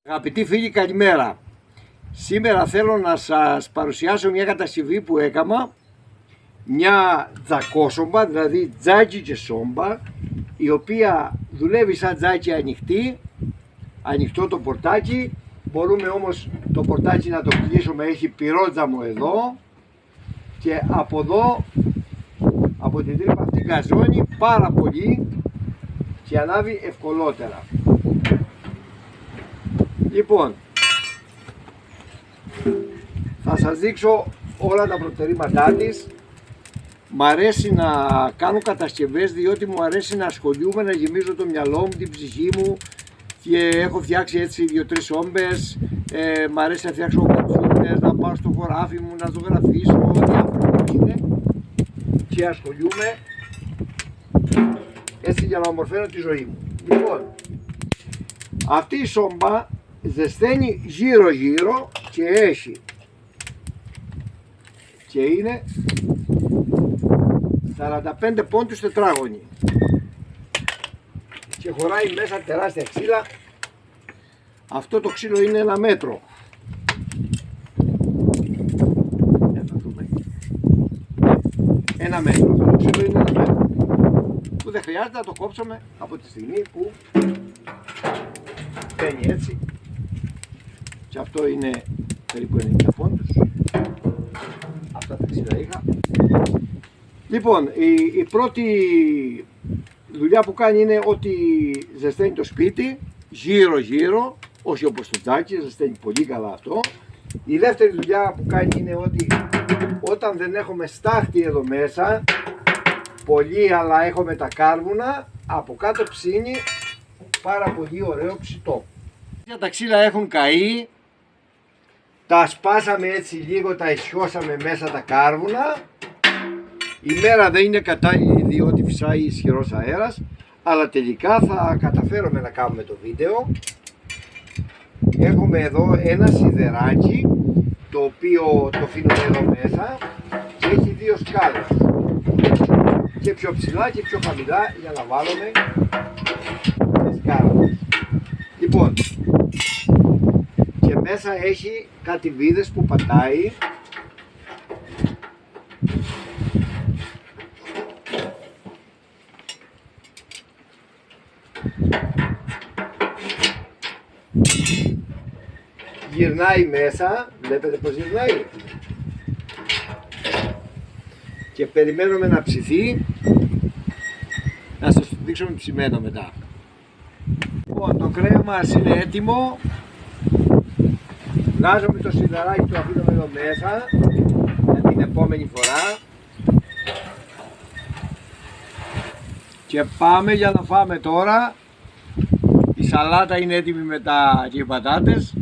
Αγαπητοί φίλοι, καλημέρα. Σήμερα θέλω να σας παρουσιάσω μια κατασκευή που έκανα, μια τζακόσομπα, δηλαδή τζάκι και σόμπα, η οποία δουλεύει σαν τζάκι ανοιχτό το πορτάκι. Μπορούμε όμως το πορτάκι να το κλείσουμε, έχει πυρότζαμο εδώ και από εδώ, από την τρύπα αυτή γκαζώνει πάρα πολύ και ανάβει ευκολότερα. Λοιπόν, θα σας δείξω όλα τα προτερήματά της. Μ' αρέσει να κάνω κατασκευές διότι μου αρέσει να ασχολούμαι, να γεμίζω το μυαλό μου, την ψυχή μου, και έχω φτιάξει έτσι 2-3 σόμπες. Μ' αρέσει να φτιάξω κατσούνες, να πάω στο χωράφι μου, να ζωγραφίσω, διάφορα είναι, και ασχολούμαι έτσι για να ομορφαίνω τη ζωή μου. Λοιπόν, αυτή η σόμπα ζεσταίνει γύρω γύρω και έχει και είναι 45 πόντους τετράγωνη και χωράει μέσα τεράστια ξύλα. Αυτό το ξύλο είναι 1 μέτρο. Ένα μέτρο. Αυτό το ξύλο είναι 1 μέτρο που δεν χρειάζεται να το κόψουμε από τη στιγμή που μπαίνει έτσι. Και αυτό είναι περίπου 90 πόντους. Αυτά τα ξύλα είχα. Λοιπόν, η πρώτη δουλειά που κάνει είναι ότι ζεσταίνει το σπίτι γύρω γύρω, όχι όπως το τζάκι, ζεσταίνει πολύ καλά αυτό. Η δεύτερη δουλειά που κάνει είναι ότι όταν δεν έχουμε στάχτη εδώ μέσα πολύ, αλλά έχουμε τα κάρβουνα, από κάτω ψήνει πάρα πολύ ωραίο ψητό. Τα ξύλα έχουν καεί, τα σπάσαμε έτσι λίγο, τα ισιώσαμε μέσα τα κάρβουνα. Η μέρα δεν είναι κατάλληλη διότι φυσάει ισχυρός αέρας, αλλά τελικά θα καταφέρουμε να κάνουμε το βίντεο. Έχουμε εδώ ένα σιδεράκι, το οποίο το αφήνουμε εδώ μέσα και έχει 2 σκάλες, και πιο ψηλά και πιο χαμηλά, για να βάλουμε τις σκάλες. Λοιπόν, και μέσα έχει κάτι βίδες που πατάει. Γυρνάει μέσα, βλέπετε πως γυρνάει, και περιμένουμε να ψηθεί, να σας το δείξουμε ψημένο μετά. Λοιπόν, το κρέας μας είναι έτοιμο. Βγάζουμε το σιδεράκι, το αφήνουμε εδώ μέσα για την επόμενη φορά και πάμε για να φάμε τώρα. Η σαλάτα είναι έτοιμη μετά και οι πατάτες.